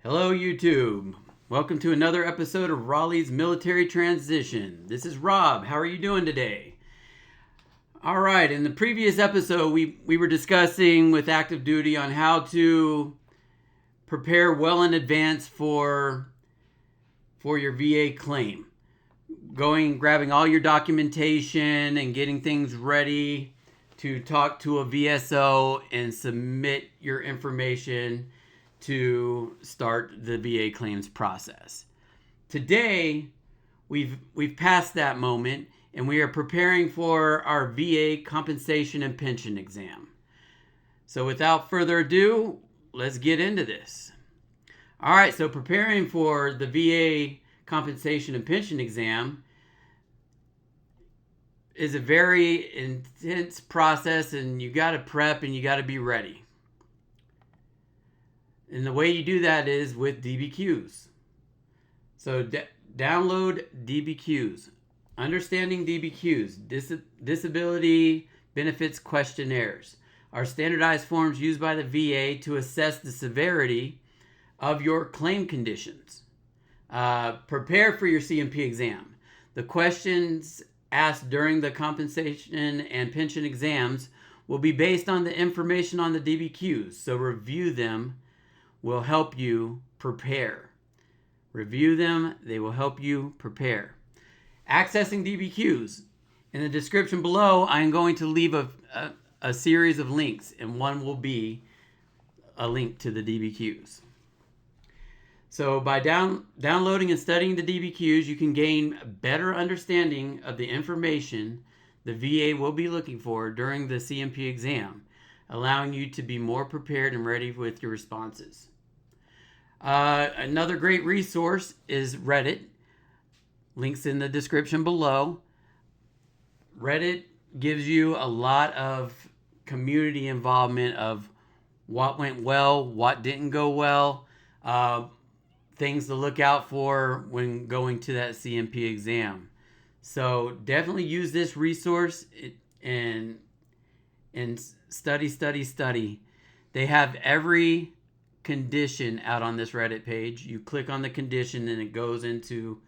Hello, YouTube. Welcome to another episode of Raleigh's Military Transition. This is Rob. How are you doing today? All right, in the previous episode, we were discussing with active duty on how to prepare well in advance for your VA claim. Grabbing all your documentation and getting things ready to talk to a VSO and submit your information to start the VA claims process. Today, we've passed that moment and we are preparing for our VA compensation and pension exam. So without further ado, let's get into this. All right, so preparing for the VA compensation and pension exam is a very intense process, and you got to prep and you got to be ready. And the way you do that is with DBQs. So download DBQs. Understanding DBQs, Disability Benefits Questionnaires, are standardized forms used by the VA to assess the severity of your claim conditions. Prepare for your CMP exam. The questions asked during the compensation and pension exams will be based on the information on the DBQs, so review them will help you prepare. Review them, they will help you prepare. Accessing DBQs. In the description below, I'm going to leave a series of links, and one will be a link to the DBQs. So by downloading and studying the DBQs, you can gain a better understanding of the information the VA will be looking for during the CMP exam, allowing you to be more prepared and ready with your responses. Another great resource is Reddit. Links in the description below. Reddit gives you a lot of community involvement of what went well, what didn't go well, things to look out for when going to that CMP exam. So definitely use this resource and study. They have every condition out on this Reddit page. You click on the condition and it goes into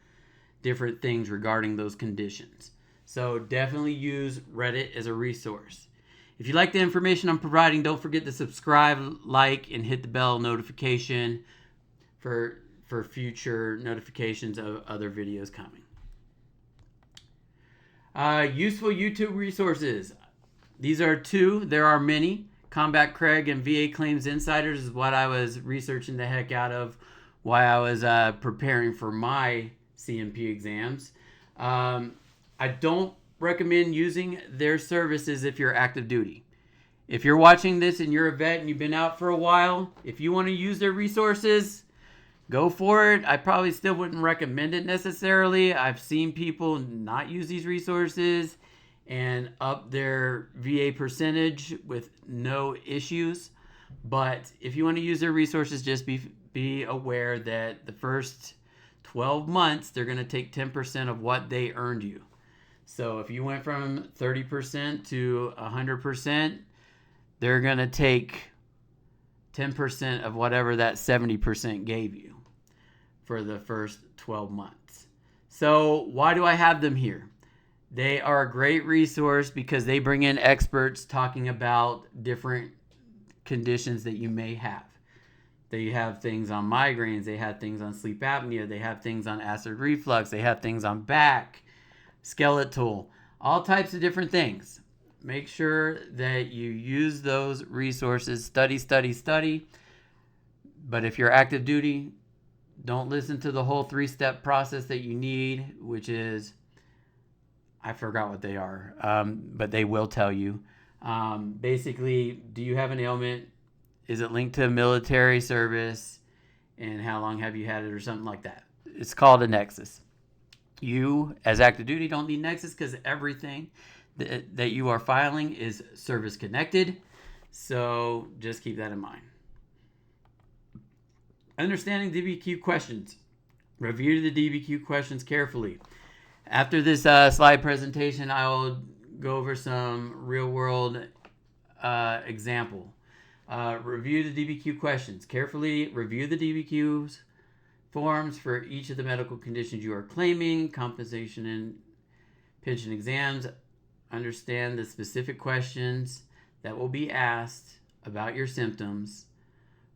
different things regarding those conditions. So definitely use Reddit as a resource. If you like the information I'm providing, don't forget to subscribe, like, and hit the bell notification for future notifications of other videos coming. Useful YouTube resources. These are two. There are many. Combat Craig and VA Claims Insiders is what I was researching the heck out of while I was preparing for my CMP exams. I don't recommend using their services if you're active duty. If you're watching this and you're a vet and you've been out for a while, if you want to use their resources, go for it. I probably still wouldn't recommend it necessarily. I've seen people not use these resources and up their VA percentage with no issues. But if you want to use their resources, just be aware that the first 12 months, they're going to take 10% of what they earned you. So if you went from 30% to 100%, they're going to take 10% of whatever that 70% gave you for the first 12 months. So why do I have them here? They are a great resource because they bring in experts talking about different conditions that you may have. They have things on migraines, they have things on sleep apnea, they have things on acid reflux, they have things on back, skeletal, all types of different things. Make sure that you use those resources. Study. But if you're active duty, don't listen to the whole 3-step process that you need, which is, I forgot what they are, but they will tell you. Basically, do you have an ailment? Is it linked to military service? And how long have you had it, or something like that? It's called a nexus. You, as active duty, don't need nexus because everything that you are filing is service connected. So just keep that in mind. Understanding DBQ questions. Review the DBQ questions carefully. After this slide presentation, I will go over some real world example. Review the DBQ questions. Carefully review the DBQs forms for each of the medical conditions you are claiming, compensation and pension exams. Understand the specific questions that will be asked about your symptoms,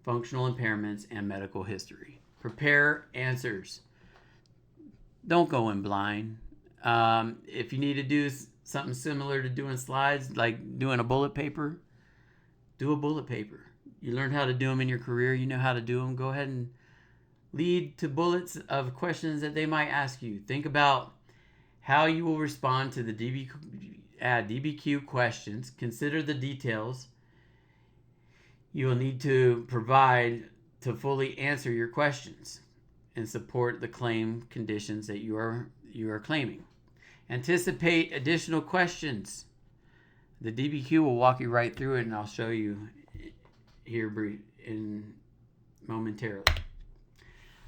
functional impairments, and medical history. Prepare answers. Don't go in blind. If you need to do something similar to doing slides, like doing a bullet paper, do a bullet paper. You learned how to do them in your career. You know how to do them. Go ahead and lead to bullets of questions that they might ask you. Think about how you will respond to the DBQ questions. Consider the details you will need to provide to fully answer your questions and support the claim conditions that you are claiming. Anticipate additional questions. The DBQ will walk you right through it, and I'll show you here momentarily.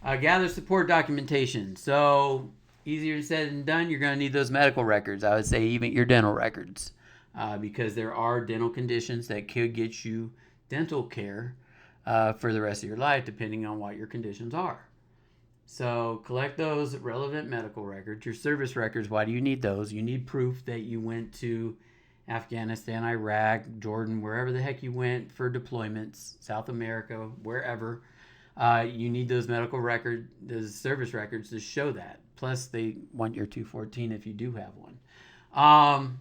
Gather support documentation. So easier said than done. You're going to need those medical records. I would say even your dental records, because there are dental conditions that could get you dental care for the rest of your life, depending on what your conditions are. So collect those relevant medical records. Your service records, why do you need those? You need proof that you went to Afghanistan, Iraq, Jordan, wherever the heck you went for deployments, South America, wherever. You need those medical records, those service records to show that. Plus, they want your 214 if you do have one.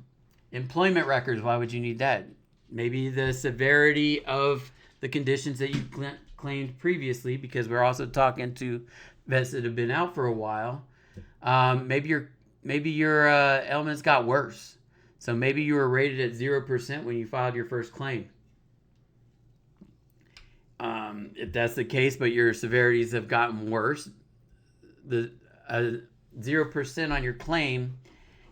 Employment records, why would you need that? Maybe the severity of the conditions that you claimed previously, because we're also talking to vets that have been out for a while. Maybe your ailments got worse. So maybe you were rated at 0% when you filed your first claim. If that's the case, but your severities have gotten worse, the 0% on your claim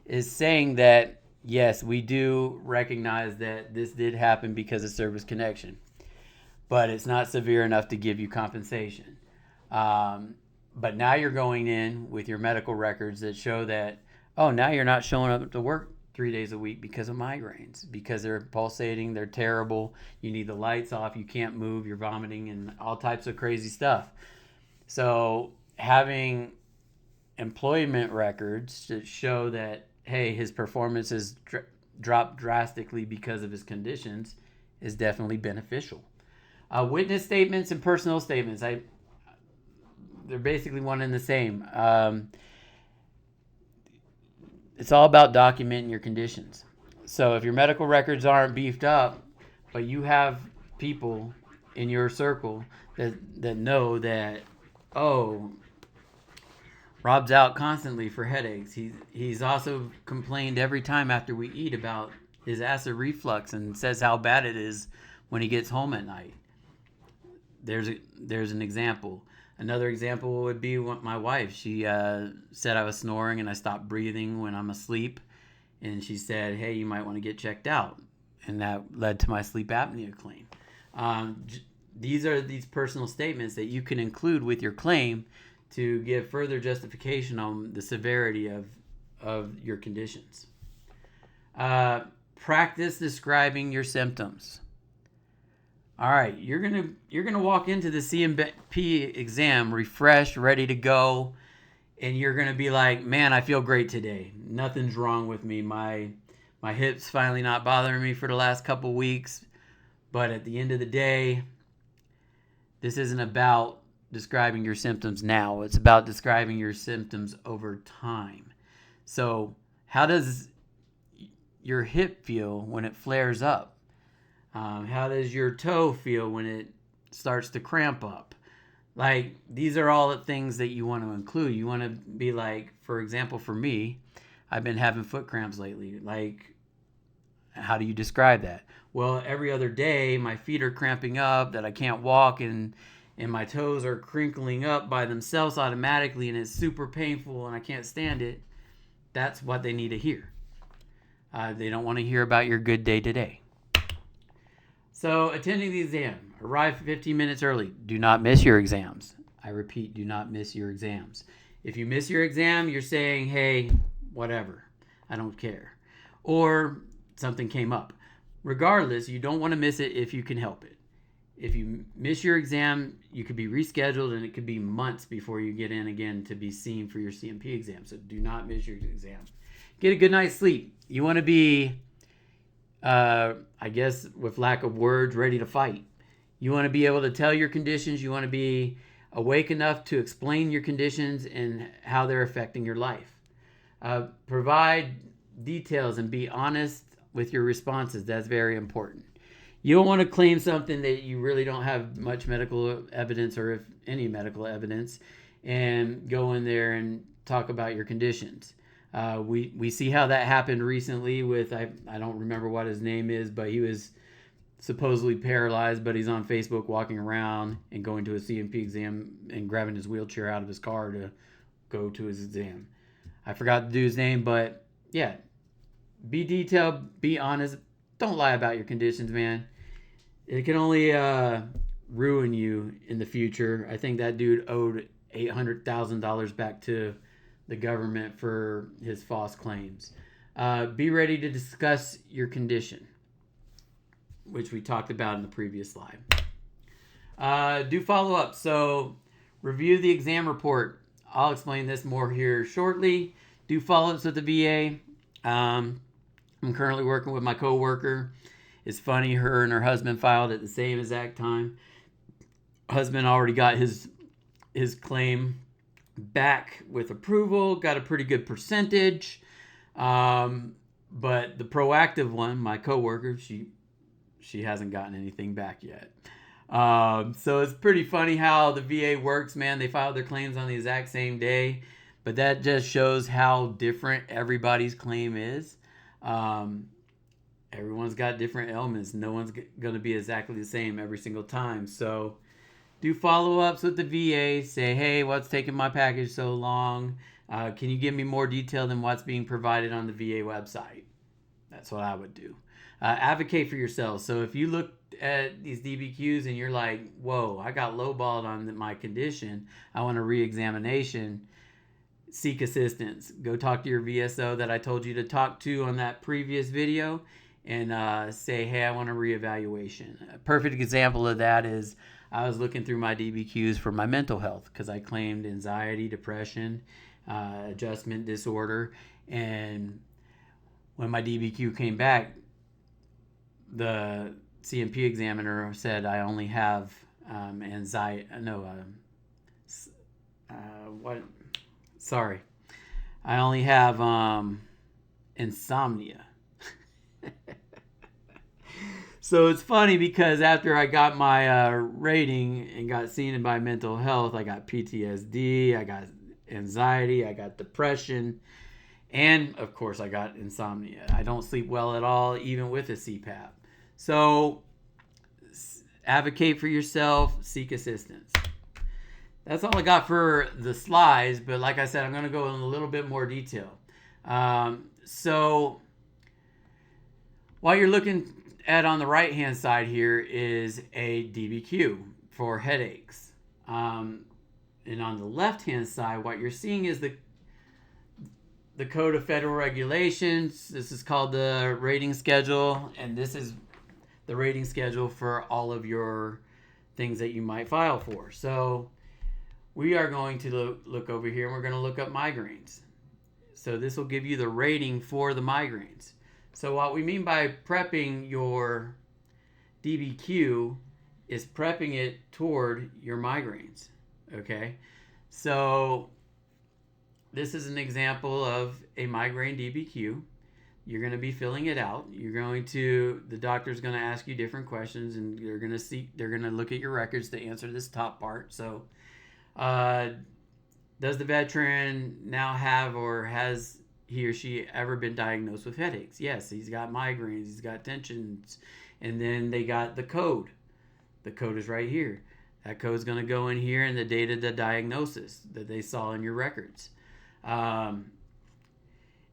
is saying that, yes, we do recognize that this did happen because of service connection, but it's not severe enough to give you compensation. But now you're going in with your medical records that show that, oh, now you're not showing up to work 3 days a week because of migraines, because they're pulsating, they're terrible, you need the lights off, you can't move, you're vomiting, and all types of crazy stuff. So having employment records that show that, hey, his performance has dropped drastically because of his conditions is definitely beneficial. Witness statements and personal statements, they're basically one and the same. It's all about documenting your conditions. So if your medical records aren't beefed up, but you have people in your circle that know that, oh, Rob's out constantly for headaches. He's also complained every time after we eat about his acid reflux and says how bad it is when he gets home at night. There's an example. Another example would be my wife. She said I was snoring and I stopped breathing when I'm asleep. And she said, hey, you might want to get checked out. And that led to my sleep apnea claim. These are these personal statements that you can include with your claim to give further justification on the severity of your conditions. Practice describing your symptoms. All right, you're gonna walk into the CMP exam refreshed, ready to go, and you're gonna be like, man, I feel great today. Nothing's wrong with me. My hips finally not bothering me for the last couple weeks. But at the end of the day, this isn't about describing your symptoms now. It's about describing your symptoms over time. So how does your hip feel when it flares up? How does your toe feel when it starts to cramp up? Like, these are all the things that you want to include. You want to be like, for example, for me, I've been having foot cramps lately. Like, how do you describe that? Well, every other day, my feet are cramping up, that I can't walk, and my toes are crinkling up by themselves automatically, and it's super painful, and I can't stand it. That's what they need to hear. They don't want to hear about your good day today. So, attending the exam. Arrive 15 minutes early. Do not miss your exams. I repeat, do not miss your exams. If you miss your exam, you're saying, hey, whatever, I don't care. Or something came up. Regardless, you don't want to miss it if you can help it. If you miss your exam, you could be rescheduled, and it could be months before you get in again to be seen for your CMP exam. So do not miss your exam. Get a good night's sleep. You want to be, I guess, with lack of words, ready to fight. You want to be able to tell your conditions. You want to be awake enough to explain your conditions and how they're affecting your life. Provide details and be honest with your responses. That's very important. You don't want to claim something that you really don't have much medical evidence, or if any medical evidence, and go in there and talk about your conditions. We see how that happened recently with, I don't remember what his name is, but he was supposedly paralyzed, but he's on Facebook walking around and going to a CMP exam and grabbing his wheelchair out of his car to go to his exam. I forgot the dude's name, but yeah, be detailed, be honest. Don't lie about your conditions, man. It can only ruin you in the future. I think that dude owed $800,000 back to the government for his false claims. Be ready to discuss your condition, which we talked about in the previous slide. Do follow up. So review the exam report. I'll explain this more here shortly. Do follow-ups with the VA. I'm currently working with my coworker. It's funny, her and her husband filed at the same exact time. Husband already got his claim back with approval, got a pretty good percentage. But the proactive one, my coworker, she hasn't gotten anything back yet. So it's pretty funny how the VA works, man. They file their claims on the exact same day, but that just shows how different everybody's claim is. Everyone's got different ailments. No one's going to be exactly the same every single time. So do follow-ups with the VA. Say, hey, what's taking my package so long? Can you give me more detail than what's being provided on the VA website? That's what I would do. Advocate for yourself. So if you look at these DBQs and you're like, whoa, I got lowballed on my condition, I want a re-examination, seek assistance. Go talk to your VSO that I told you to talk to on that previous video, and say, hey, I want a reevaluation. A perfect example of that is I was looking through my DBQs for my mental health because I claimed anxiety, depression, adjustment disorder, and when my DBQ came back, the CMP examiner said I only have anxiety. I only have insomnia. So it's funny because after I got my rating and got seen by mental health, I got PTSD, I got anxiety, I got depression, and of course I got insomnia. I don't sleep well at all, even with a CPAP. So advocate for yourself, seek assistance. That's all I got for the slides, but like I said, I'm going to go in a little bit more detail. So what you're looking at on the right hand side here is a DBQ for headaches. And on the left hand side, what you're seeing is the Code of Federal Regulations. This is called the rating schedule, and this is the rating schedule for all of your things that you might file for. So we are going to look over here, and we're going to look up migraines. So this will give you the rating for the migraines. So what we mean by prepping your DBQ is prepping it toward your migraines. Okay? So this is an example of a migraine DBQ. You're going to be filling it out. The doctor's going to ask you different questions, and they're going to look at your records to answer this top part. So, does the veteran now have, or has he or she ever been diagnosed with headaches? Yes, he's got migraines, he's got tensions, and then they got the code. The code is right here. That code is going to go in here and the date of the diagnosis that they saw in your records.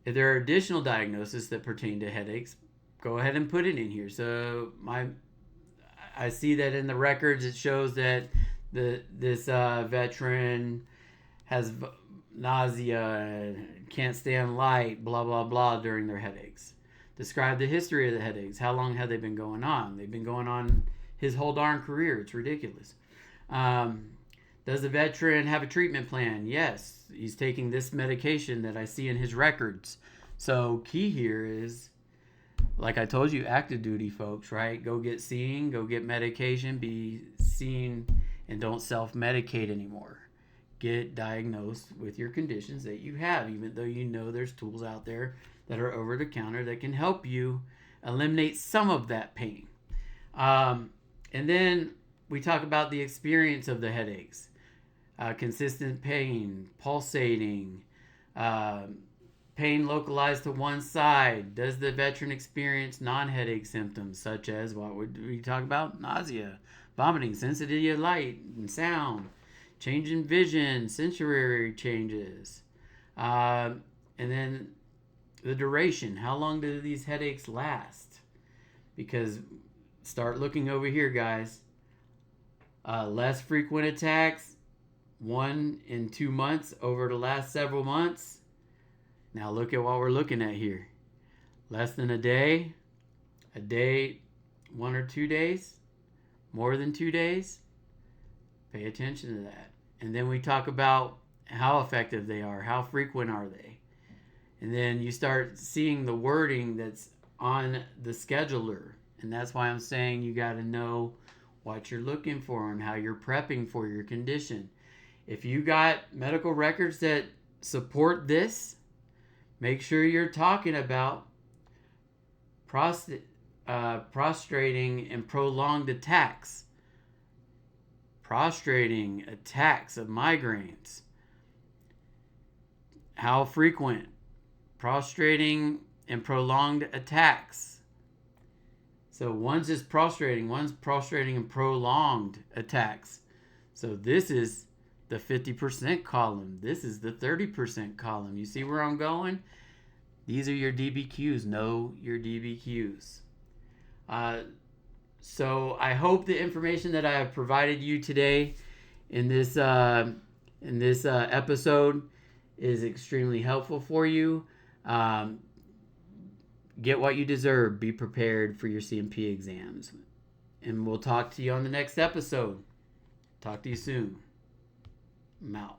If there are additional diagnoses that pertain to headaches, go ahead and put it in here. So I see that in the records it shows that this veteran has nausea, can't stand light, blah, blah, blah during their headaches. Describe the history of the headaches. How long have they been going on? They've been going on his whole darn career. It's ridiculous. Does the veteran have a treatment plan? Yes. He's taking this medication that I see in his records. So key here is, like I told you, active duty folks, right? Go get seen, go get medication, be seen, and don't self-medicate anymore. Get diagnosed with your conditions that you have, even though you know there's tools out there that are over the counter that can help you eliminate some of that pain. And then we talk about the experience of the headaches. Consistent pain, pulsating, pain localized to one side. Does the veteran experience non-headache symptoms such as, what would we talk about? Nausea, vomiting, sensitivity of light and sound, change in vision, sensory changes. And then the duration. How long do these headaches last? Because start looking over here, guys. Less frequent attacks, 1 in 2 months over the last several months. Now look at what we're looking at here. Less than a day, 1 or 2 days, more than 2 days. Pay attention to that. And then we talk about how effective they are, how frequent are they. And then you start seeing the wording that's on the scheduler. And that's why I'm saying you got to know what you're looking for and how you're prepping for your condition. If you got medical records that support this, make sure you're talking about prostrating and prolonged attacks. Prostrating attacks of migraines. How frequent? Prostrating and prolonged attacks. So one's just prostrating, one's prostrating and prolonged attacks. So this is the 50% column. This is the 30% column. You see where I'm going? These are your DBQs. Know your DBQs. So I hope the information that I have provided you today in this episode is extremely helpful for you. Get what you deserve. Be prepared for your CMP exams. And we'll talk to you on the next episode. Talk to you soon. I'm out.